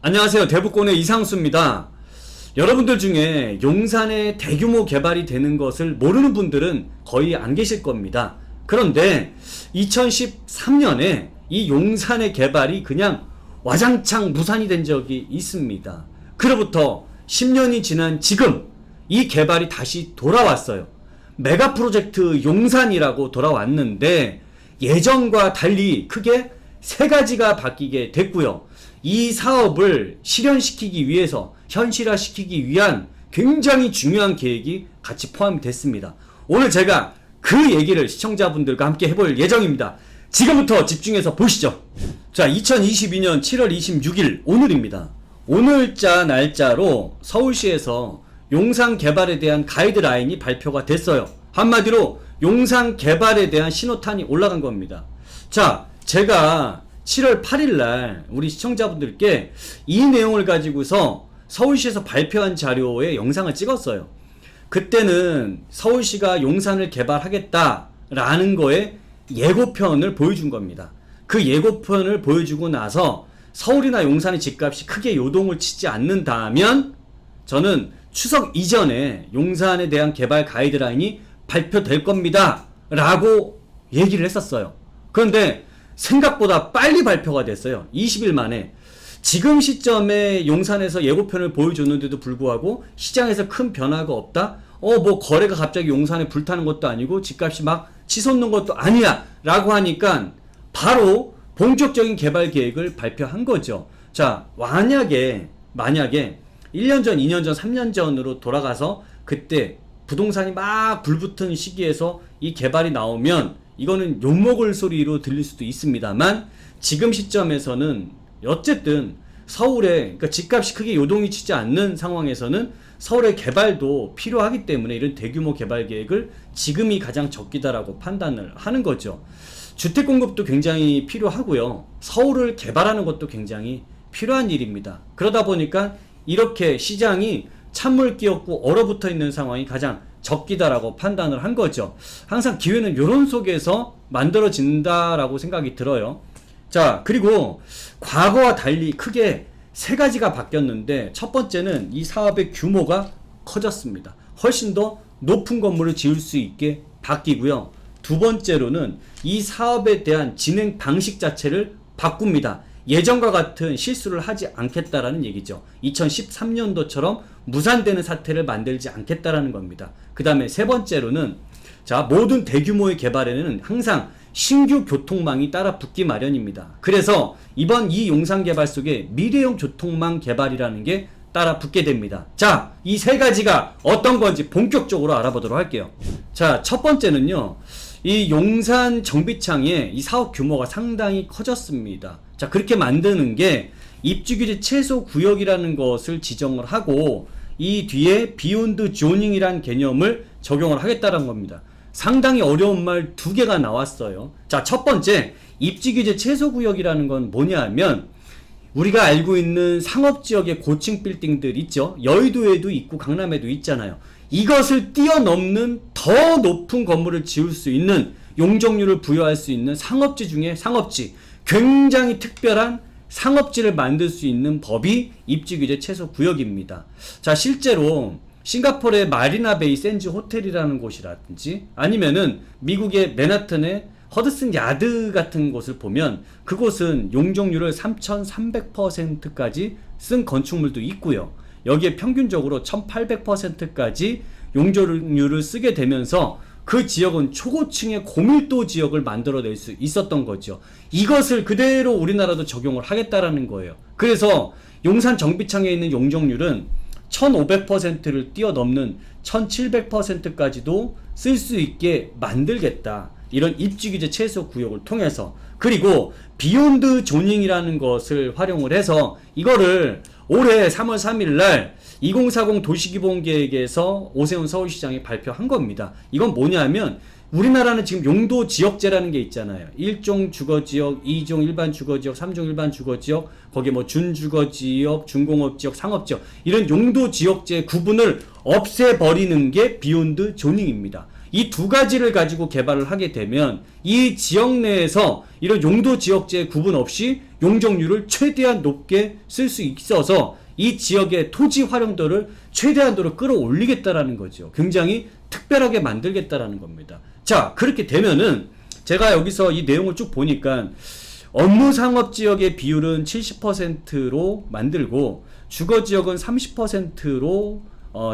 안녕하세요. 대북권의 이상수입니다. 여러분들 중에 용산에 대규모 개발이 되는 것을 모르는 분들은 거의 안 계실 겁니다. 그런데 2013년에 이 용산의 개발이 그냥 와장창 무산이 된 적이 있습니다. 그로부터 10년이 지난 지금 이 개발이 다시 돌아왔어요. 메가 프로젝트 용산이라고 돌아왔는데 예전과 달리 크게 세 가지가 바뀌게 됐고요. 이 사업을 실현시키기 위해서 현실화시키기 위한 굉장히 중요한 계획이 같이 포함이 됐습니다. 오늘 제가 그 얘기를 시청자분들과 함께 해볼 예정입니다. 지금부터 집중해서 보시죠. 자, 2022년 7월 26일 오늘입니다. 오늘자 날짜로 서울시에서 용산 개발에 대한 가이드라인이 발표가 됐어요. 한마디로 용산 개발에 대한 신호탄이 올라간 겁니다. 자, 제가 7월 8일날 우리 시청자분들께 이 내용을 가지고서 서울시에서 발표한 자료의 영상을 찍었어요. 그때는 서울시가 용산을 개발하겠다라는 거에 예고편을 보여준 겁니다. 그 예고편을 보여주고 나서 서울이나 용산의 집값이 크게 요동을 치지 않는다면 저는 추석 이전에 용산에 대한 개발 가이드라인이 발표될 겁니다 라고 얘기를 했었어요. 그런데 생각보다 빨리 발표가 됐어요. 20일 만에. 지금 시점에 용산에서 예고편을 보여줬는데도 불구하고 시장에서 큰 변화가 없다? 뭐 거래가 갑자기 용산에 불타는 것도 아니고 집값이 막 치솟는 것도 아니야 라고 하니까 바로 본격적인 개발 계획을 발표한 거죠. 자, 만약에 1년 전, 2년 전, 3년 전으로 돌아가서 그때 부동산이 막 불붙은 시기에서 이 개발이 나오면 이거는 욕먹을 소리로 들릴 수도 있습니다만 지금 시점에서는 어쨌든 서울에 그러니까 집값이 크게 요동이 치지 않는 상황에서는 서울의 개발도 필요하기 때문에 이런 대규모 개발 계획을 지금이 가장 적기다라고 판단을 하는 거죠. 주택 공급도 굉장히 필요하고요. 서울을 개발하는 것도 굉장히 필요한 일입니다. 그러다 보니까 이렇게 시장이 찬물 끼었고 얼어붙어 있는 상황이 가장 적기다라고 판단을 한 거죠. 항상 기회는 이런 속에서 만들어진다라고 생각이 들어요. 자, 그리고 과거와 달리 크게 세 가지가 바뀌었는데 첫 번째는 이 사업의 규모가 커졌습니다. 훨씬 더 높은 건물을 지을 수 있게 바뀌고요. 두 번째로는 이 사업에 대한 진행 방식 자체를 바꿉니다. 예전과 같은 실수를 하지 않겠다라는 얘기죠. 2013년도처럼 무산되는 사태를 만들지 않겠다라는 겁니다. 그 다음에 세 번째로는 자, 모든 대규모의 개발에는 항상 신규 교통망이 따라 붙기 마련입니다. 그래서 이번 이 용산 개발 속에 미래형 교통망 개발이라는 게 따라 붙게 됩니다. 자, 이 세 가지가 어떤 건지 본격적으로 알아보도록 할게요. 자, 첫 번째는요. 이 용산 정비창의 이 사업 규모가 상당히 커졌습니다. 자, 그렇게 만드는 게 입주규제 최소 구역이라는 것을 지정을 하고 이 뒤에 비욘드 조닝이란 개념을 적용을 하겠다는 겁니다. 상당히 어려운 말 두 개가 나왔어요. 자, 첫 번째 입주규제 최소 구역이라는 건 뭐냐 하면 우리가 알고 있는 상업지역의 고층 빌딩들 있죠. 여의도에도 있고 강남에도 있잖아요. 이것을 뛰어넘는 더 높은 건물을 지을 수 있는 용적률을 부여할 수 있는 상업지 중에 상업지, 굉장히 특별한 상업지를 만들 수 있는 법이 입주규제 최소 구역입니다. 자, 실제로 싱가포르의 마리나 베이 샌즈 호텔이라는 곳이라든지 아니면은 미국의 맨하튼의 허드슨 야드 같은 곳을 보면 그곳은 용적률을 3,300%까지 쓴 건축물도 있고요. 여기에 평균적으로 1800%까지 용적률을 쓰게 되면서 그 지역은 초고층의 고밀도 지역을 만들어낼 수 있었던 거죠. 이것을 그대로 우리나라도 적용을 하겠다라는 거예요. 그래서 용산 정비창에 있는 용적률은 1500%를 뛰어넘는 1700%까지도 쓸 수 있게 만들겠다. 이런 입주규제 최소 구역을 통해서. 그리고 비욘드 조닝이라는 것을 활용을 해서 이거를 올해 3월 3일 날 2040 도시기본계획에서 오세훈 서울시장이 발표한 겁니다. 이건 뭐냐면 우리나라는 지금 용도 지역제라는 게 있잖아요. 1종 주거지역, 2종 일반 주거지역, 3종 일반 주거지역, 거기에 뭐 준주거지역, 준공업지역, 상업지역 이런 용도 지역제 구분을 없애버리는 게 비욘드 조닝입니다. 이 두 가지를 가지고 개발을 하게 되면 이 지역 내에서 이런 용도 지역제 구분 없이 용적률을 최대한 높게 쓸 수 있어서 이 지역의 토지 활용도를 최대한도로 끌어올리겠다라는 거죠. 굉장히 특별하게 만들겠다라는 겁니다. 자, 그렇게 되면은 제가 여기서 이 내용을 쭉 보니까 업무 상업 지역의 비율은 70%로 만들고 주거 지역은 30%로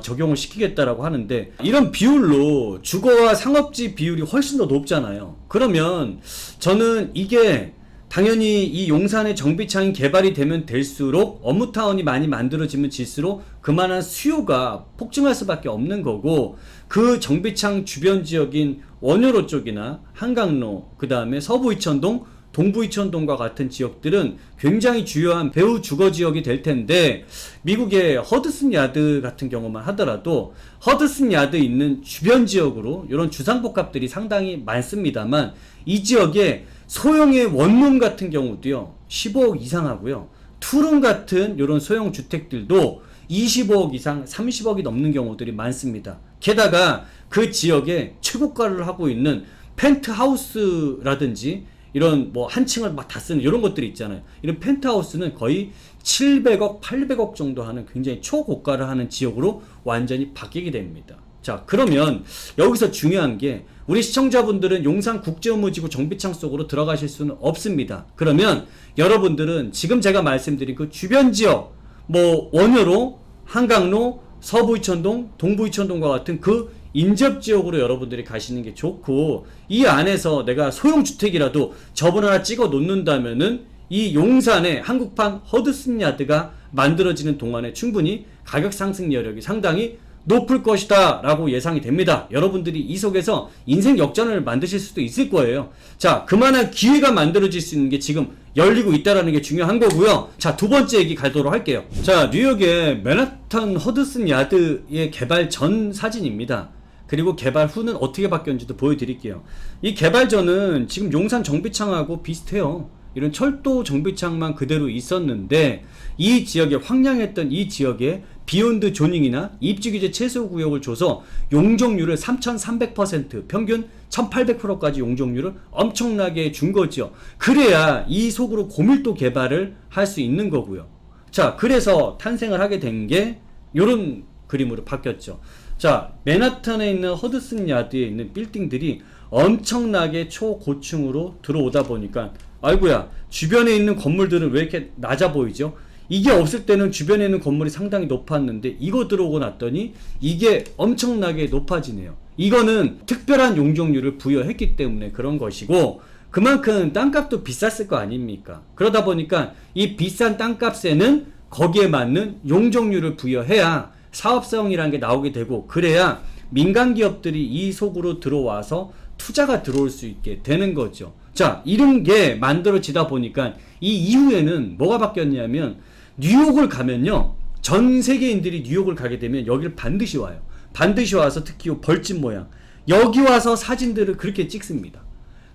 적용을 시키겠다라고 하는데, 이런 비율로 주거와 상업지 비율이 훨씬 더 높잖아요. 그러면 저는 이게 당연히 이 용산의 정비창이 개발이 되면 될수록 업무타운이 많이 만들어지면 질수록 그만한 수요가 폭증할 수밖에 없는 거고, 그 정비창 주변 지역인 원효로 쪽이나 한강로, 그 다음에 서부 이천동, 동부 이천동과 같은 지역들은 굉장히 주요한 배후 주거 지역이 될 텐데, 미국의 허드슨 야드 같은 경우만 하더라도 허드슨 야드 있는 주변 지역으로 이런 주상복합들이 상당히 많습니다만, 이 지역에 소형의 원룸 같은 경우도요 15억 이상 하고요, 투룸 같은 이런 소형 주택들도 25억 이상 30억이 넘는 경우들이 많습니다. 게다가 그 지역에 최고가를 하고 있는 펜트하우스라든지 이런 뭐 한 층을 막 다 쓰는 이런 것들이 있잖아요. 이런 펜트하우스는 거의 700억 800억 정도 하는 굉장히 초고가를 하는 지역으로 완전히 바뀌게 됩니다. 자, 그러면 여기서 중요한 게, 우리 시청자분들은 용산 국제업무지구 정비창 속으로 들어가실 수는 없습니다. 그러면 여러분들은 지금 제가 말씀드린 그 주변 지역, 뭐 원효로, 한강로, 서부 이천동, 동부 이천동과 같은 그 인접 지역으로 여러분들이 가시는 게 좋고, 이 안에서 내가 소형 주택이라도 저번 하나 찍어 놓는다면은 이 용산의 한국판 허드슨 야드가 만들어지는 동안에 충분히 가격 상승 여력이 상당히 높을 것이다 라고 예상이 됩니다. 여러분들이 이 속에서 인생 역전을 만드실 수도 있을 거예요. 자, 그만한 기회가 만들어질 수 있는 게 지금 열리고 있다라는 게 중요한 거고요. 자, 두 번째 얘기 가도록 할게요. 자, 뉴욕의 맨하탄 허드슨 야드의 개발 전 사진입니다. 그리고 개발 후는 어떻게 바뀌었는지도 보여드릴게요. 이 개발 전은 지금 용산 정비창하고 비슷해요. 이런 철도 정비창만 그대로 있었는데, 이 지역에 황량했던 이 지역에 비욘드 조닝이나 입주규제 최소구역을 줘서 용적률을 3300%, 평균 1800%까지 용적률을 엄청나게 준 거죠. 그래야 이 속으로 고밀도 개발을 할 수 있는 거고요. 자, 그래서 탄생을 하게 된 게 요런 그림으로 바뀌었죠. 자, 맨하탄에 있는 허드슨 야드에 있는 빌딩들이 엄청나게 초고층으로 들어오다 보니까, 아이고야, 주변에 있는 건물들은 왜 이렇게 낮아 보이죠? 이게 없을 때는 주변에 있는 건물이 상당히 높았는데, 이거 들어오고 났더니 이게 엄청나게 높아지네요. 이거는 특별한 용적률을 부여했기 때문에 그런 것이고, 그만큼 땅값도 비쌌을 거 아닙니까? 그러다 보니까 이 비싼 땅값에는 거기에 맞는 용적률을 부여해야 사업성이라는 게 나오게 되고, 그래야 민간 기업들이 이 속으로 들어와서 투자가 들어올 수 있게 되는 거죠. 자, 이런 게 만들어지다 보니까 이 이후에는 뭐가 바뀌었냐면, 뉴욕을 가면요, 전 세계인들이 뉴욕을 가게 되면 여기를 반드시 와요. 반드시 와서 특히 이 벌집 모양, 여기 와서 사진들을 그렇게 찍습니다.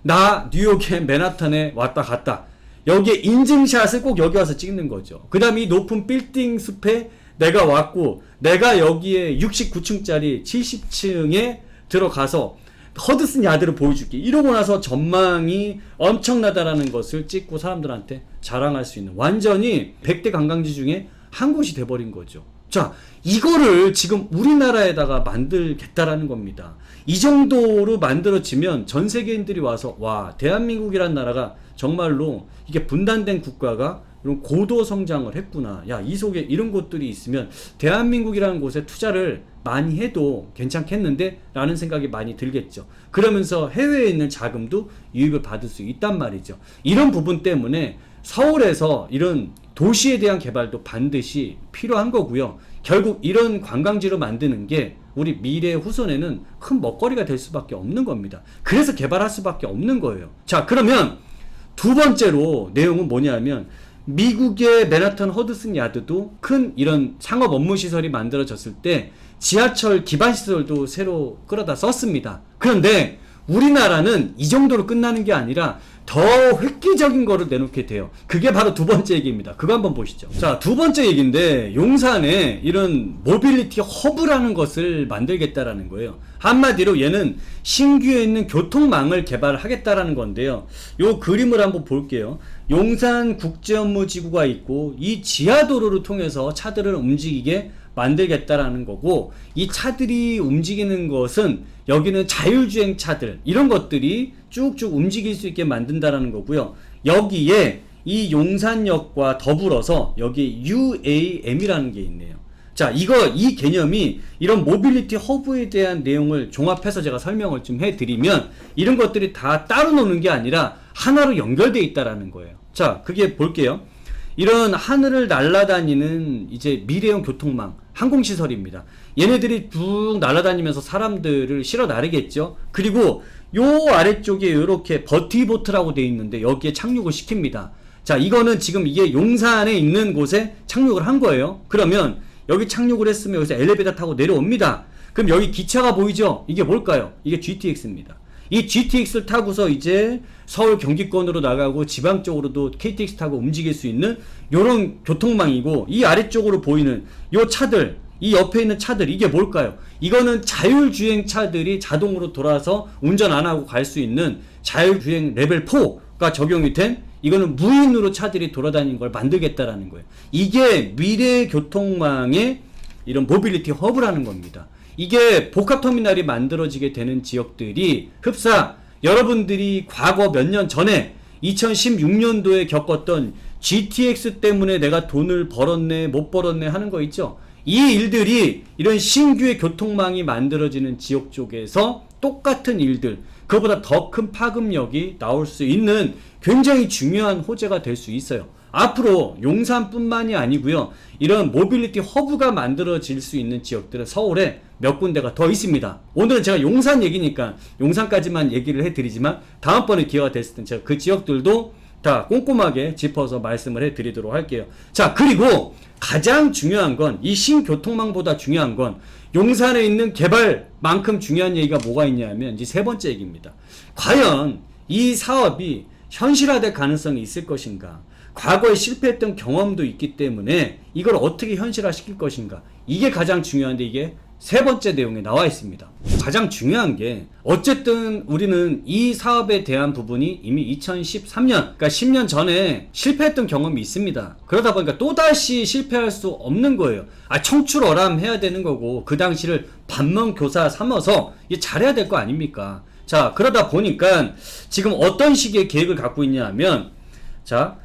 나 뉴욕의 맨하탄에 왔다 갔다, 여기에 인증샷을 꼭 여기 와서 찍는 거죠. 그 다음에 이 높은 빌딩 숲에 내가 왔고, 내가 여기에 69층짜리 70층에 들어가서 허드슨 야드를 보여줄게, 이러고 나서 전망이 엄청나다라는 것을 찍고 사람들한테 자랑할 수 있는, 완전히 100대 관광지 중에 한 곳이 돼버린 거죠. 자, 이거를 지금 우리나라에다가 만들겠다라는 겁니다. 이 정도로 만들어지면 전 세계인들이 와서, 와, 대한민국이란 나라가 정말로 이게 분단된 국가가 이런 고도 성장을 했구나. 야, 이 속에 이런 곳들이 있으면 대한민국이라는 곳에 투자를 많이 해도 괜찮겠는데? 라는 생각이 많이 들겠죠. 그러면서 해외에 있는 자금도 유입을 받을 수 있단 말이죠. 이런 부분 때문에 서울에서 이런 도시에 대한 개발도 반드시 필요한 거고요. 결국 이런 관광지로 만드는 게 우리 미래의 후손에는 큰 먹거리가 될 수밖에 없는 겁니다. 그래서 개발할 수밖에 없는 거예요. 자, 그러면 두 번째로 내용은 뭐냐면, 미국의 맨하탄 허드슨 야드도 큰 이런 상업 업무 시설이 만들어졌을 때 지하철 기반 시설도 새로 끌어다 썼습니다. 그런데 우리나라는 이 정도로 끝나는 게 아니라 더 획기적인 거를 내놓게 돼요. 그게 바로 두 번째 얘기입니다. 그거 한번 보시죠. 자, 두 번째 얘기인데 용산에 이런 모빌리티 허브라는 것을 만들겠다라는 거예요. 한마디로 얘는 신규에 있는 교통망을 개발하겠다라는 건데요. 요 그림을 한번 볼게요. 용산 국제업무지구가 있고 이 지하도로를 통해서 차들을 움직이게 만들겠다라는 거고, 이 차들이 움직이는 것은 여기는 자율주행 차들 이런 것들이 쭉쭉 움직일 수 있게 만든다라는 거고요. 여기에 이 용산역과 더불어서 여기 UAM이라는 게 있네요. 자, 이 개념이 이런 모빌리티 허브에 대한 내용을 종합해서 제가 설명을 좀 해드리면 이런 것들이 다 따로 노는 게 아니라 하나로 연결되어 있다라는 거예요. 자, 그게 볼게요. 이런 하늘을 날아다니는 이제 미래형 교통망, 항공시설입니다. 얘네들이 쭉 날아다니면서 사람들을 실어 나르겠죠. 그리고 요 아래쪽에 이렇게 버티보트라고 되어 있는데 여기에 착륙을 시킵니다. 자, 이거는 지금 이게 용산에 있는 곳에 착륙을 한 거예요. 그러면 여기 착륙을 했으면 여기서 엘리베이터 타고 내려옵니다. 그럼 여기 기차가 보이죠? 이게 뭘까요? 이게 GTX입니다. 이 GTX를 타고서 이제 서울 경기권으로 나가고 지방 쪽으로도 KTX 타고 움직일 수 있는 요런 교통망이고, 이 아래쪽으로 보이는 요 차들, 이 옆에 있는 차들, 이게 뭘까요? 이거는 자율주행 차들이 자동으로 돌아서 운전 안 하고 갈 수 있는 자율주행 레벨 4가 적용이 된, 이거는 무인으로 차들이 돌아다니는 걸 만들겠다라는 거예요. 이게 미래 교통망의 이런 모빌리티 허브라는 겁니다. 이게 복합터미널이 만들어지게 되는 지역들이 흡사 여러분들이 과거 몇 년 전에 2016년도에 겪었던 GTX 때문에 내가 돈을 벌었네 못 벌었네 하는 거 있죠. 이 일들이 이런 신규의 교통망이 만들어지는 지역 쪽에서 똑같은 일들, 그보다 더 큰 파급력이 나올 수 있는 굉장히 중요한 호재가 될 수 있어요. 앞으로 용산뿐만이 아니고요, 이런 모빌리티 허브가 만들어질 수 있는 지역들은 서울에 몇 군데가 더 있습니다. 오늘은 제가 용산 얘기니까 용산까지만 얘기를 해드리지만 다음번에 기회가 됐을 땐 제가 그 지역들도 다 꼼꼼하게 짚어서 말씀을 해드리도록 할게요. 자, 그리고 가장 중요한 건, 이 신교통망보다 중요한 건 용산에 있는 개발만큼 중요한 얘기가 뭐가 있냐면 이제 세 번째 얘기입니다. 과연 이 사업이 현실화될 가능성이 있을 것인가? 과거에 실패했던 경험도 있기 때문에 이걸 어떻게 현실화시킬 것인가? 이게 가장 중요한데 이게 세 번째 내용에 나와 있습니다. 가장 중요한 게 어쨌든 우리는 이 사업에 대한 부분이 이미 2013년, 그러니까 10년 전에 실패했던 경험이 있습니다. 그러다 보니까 또다시 실패할 수 없는 거예요. 청출어람 해야 되는 거고, 그 당시를 반면교사 삼아서 잘해야 될 거 아닙니까? 자, 그러다 보니까 지금 어떤 식의 계획을 갖고 있냐 하면, 자,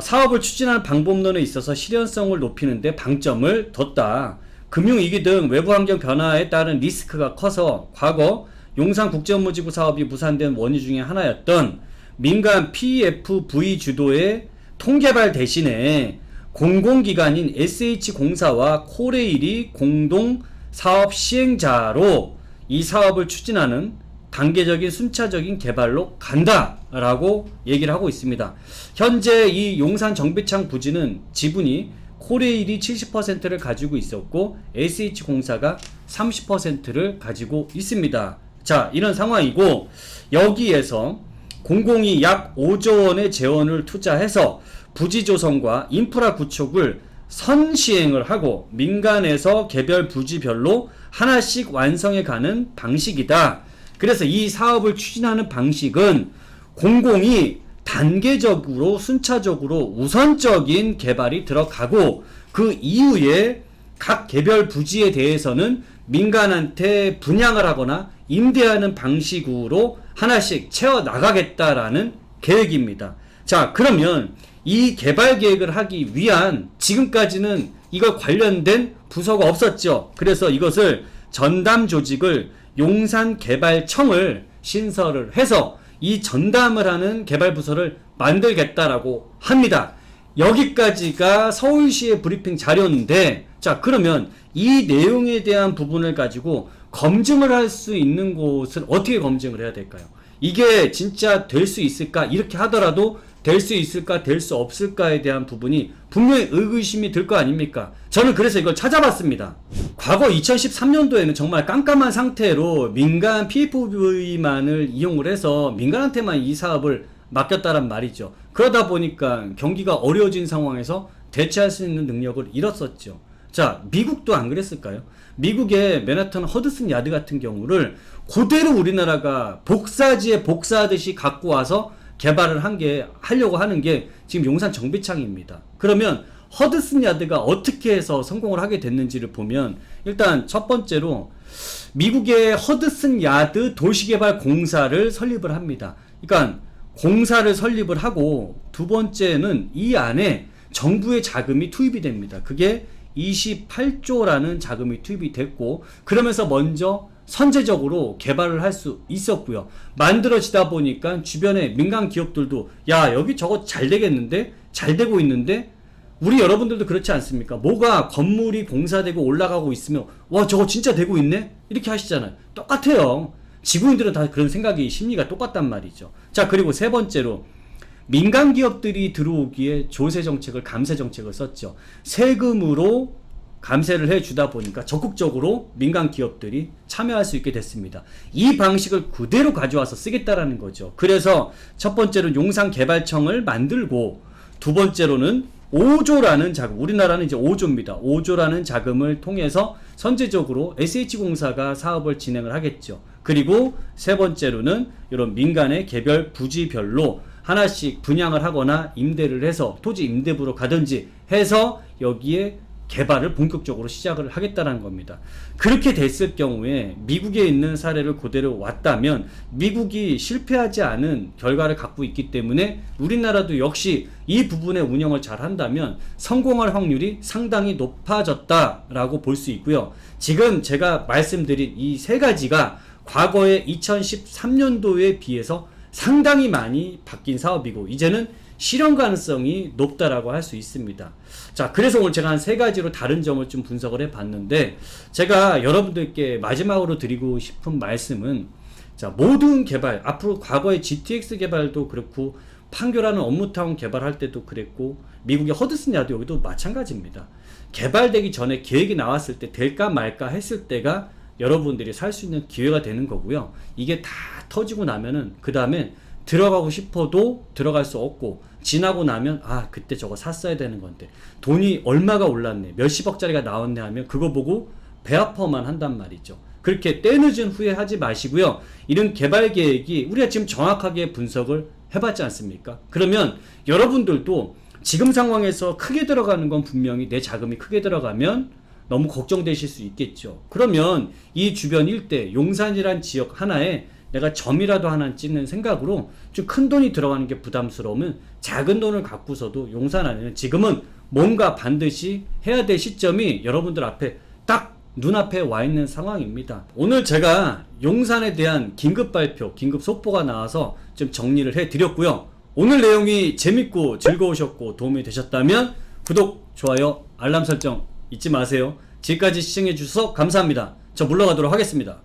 사업을 추진하는 방법론에 있어서 실현성을 높이는데 방점을 뒀다. 금융위기 등 외부 환경 변화에 따른 리스크가 커서 과거 용산국제업무지구 사업이 무산된 원인 중에 하나였던 민간 PFV 주도의 통개발 대신에 공공기관인 SH공사와 코레일이 공동 사업 시행자로 이 사업을 추진하는 단계적인 순차적인 개발로 간다라고 얘기를 하고 있습니다. 현재 이 용산 정비창 부지는 지분이 코레일이 70%를 가지고 있었고 SH공사가 30%를 가지고 있습니다. 자, 이런 상황이고, 여기에서 공공이 약 5조 원의 재원을 투자해서 부지 조성과 인프라 구축을 선시행을 하고 민간에서 개별 부지별로 하나씩 완성해 가는 방식이다. 그래서 이 사업을 추진하는 방식은 공공이 단계적으로 순차적으로 우선적인 개발이 들어가고, 그 이후에 각 개별 부지에 대해서는 민간한테 분양을 하거나 임대하는 방식으로 하나씩 채워 나가겠다라는 계획입니다. 자, 그러면 이 개발 계획을 하기 위한, 지금까지는 이거 관련된 부서가 없었죠. 그래서 이것을 전담 조직을 용산개발청을 신설을 해서 이 전담을 하는 개발부서를 만들겠다라고 합니다. 여기까지가 서울시의 브리핑 자료인데, 자, 그러면 이 내용에 대한 부분을 가지고 검증을 할 수 있는 곳은 어떻게 검증을 해야 될까요? 이게 진짜 될 수 있을까? 이렇게 하더라도 될 수 있을까? 될 수 없을까에 대한 부분이 분명히 의구심이 들 거 아닙니까? 저는 그래서 이걸 찾아봤습니다. 과거 2013년도에는 정말 깜깜한 상태로 민간 PFV만을 이용을 해서 민간한테만 이 사업을 맡겼다란 말이죠. 그러다 보니까 경기가 어려워진 상황에서 대체할 수 있는 능력을 잃었었죠. 자, 미국도 안 그랬을까요? 미국의 맨하탄 허드슨 야드 같은 경우를 그대로 우리나라가 복사지에 복사하듯이 갖고 와서 개발을 하려고 하는 게 지금 용산 정비창입니다. 그러면 허드슨 야드가 어떻게 해서 성공을 하게 됐는지를 보면 일단 첫 번째로 미국의 허드슨 야드 도시개발 공사를 설립을 합니다. 그러니까 공사를 설립을 하고 두 번째는 이 안에 정부의 자금이 투입이 됩니다. 그게 28조라는 자금이 투입이 됐고 그러면서 먼저 선제적으로 개발을 할 수 있었고요. 만들어지다 보니까 주변에 민간 기업들도 야 여기 저거 잘 되겠는데? 잘 되고 있는데? 우리 여러분들도 그렇지 않습니까? 뭐가 건물이 공사되고 올라가고 있으면 와 저거 진짜 되고 있네? 이렇게 하시잖아요. 똑같아요. 지구인들은 다 그런 생각이 심리가 똑같단 말이죠. 자 그리고 세 번째로 민간 기업들이 들어오기에 조세 정책을 감세 정책을 썼죠. 세금으로 감세를 해주다 보니까 적극적으로 민간 기업들이 참여할 수 있게 됐습니다. 이 방식을 그대로 가져와서 쓰겠다라는 거죠. 그래서 첫 번째로 용산개발청을 만들고 두 번째로는 5조라는 자금, 우리나라는 이제 5조입니다. 5조라는 자금을 통해서 선제적으로 SH공사가 사업을 진행을 하겠죠. 그리고 세 번째로는 이런 민간의 개별 부지별로 하나씩 분양을 하거나 임대를 해서 토지 임대부로 가든지 해서 여기에 개발을 본격적으로 시작을 하겠다는 겁니다. 그렇게 됐을 경우에 미국에 있는 사례를 그대로 왔다면 미국이 실패하지 않은 결과를 갖고 있기 때문에 우리나라도 역시 이 부분의 운영을 잘 한다면 성공할 확률이 상당히 높아졌다라고 볼 수 있고요. 지금 제가 말씀드린 이 세 가지가 과거의 2013년도에 비해서 상당히 많이 바뀐 사업이고 이제는 실현 가능성이 높다라고 할 수 있습니다. 자, 그래서 오늘 제가 한 세 가지로 다른 점을 좀 분석을 해 봤는데 제가 여러분들께 마지막으로 드리고 싶은 말씀은 자, 모든 개발, 앞으로 과거의 GTX 개발도 그렇고 판교라는 업무타운 개발할 때도 그랬고 미국의 허드슨 야드 여기도 마찬가지입니다. 개발되기 전에 계획이 나왔을 때 될까 말까 했을 때가 여러분들이 살 수 있는 기회가 되는 거고요. 이게 다 터지고 나면은 그 다음에 들어가고 싶어도 들어갈 수 없고 지나고 나면 아 그때 저거 샀어야 되는 건데 돈이 얼마가 올랐네 몇십억짜리가 나왔네 하면 그거 보고 배 아파만 한단 말이죠. 그렇게 때늦은 후회하지 마시고요. 이런 개발 계획이 우리가 지금 정확하게 분석을 해봤지 않습니까? 그러면 여러분들도 지금 상황에서 크게 들어가는 건 분명히 내 자금이 크게 들어가면 너무 걱정되실 수 있겠죠. 그러면 이 주변 일대 용산이란 지역 하나에 내가 점이라도 하나 찍는 생각으로 좀 큰 돈이 들어가는 게 부담스러우면 작은 돈을 갖고서도 용산 안에는 지금은 뭔가 반드시 해야 될 시점이 여러분들 앞에 딱 눈앞에 와 있는 상황입니다. 오늘 제가 용산에 대한 긴급 발표, 긴급 속보가 나와서 좀 정리를 해 드렸고요. 오늘 내용이 재밌고 즐거우셨고 도움이 되셨다면 구독, 좋아요, 알람 설정 잊지 마세요. 지금까지 시청해 주셔서 감사합니다. 저 물러가도록 하겠습니다.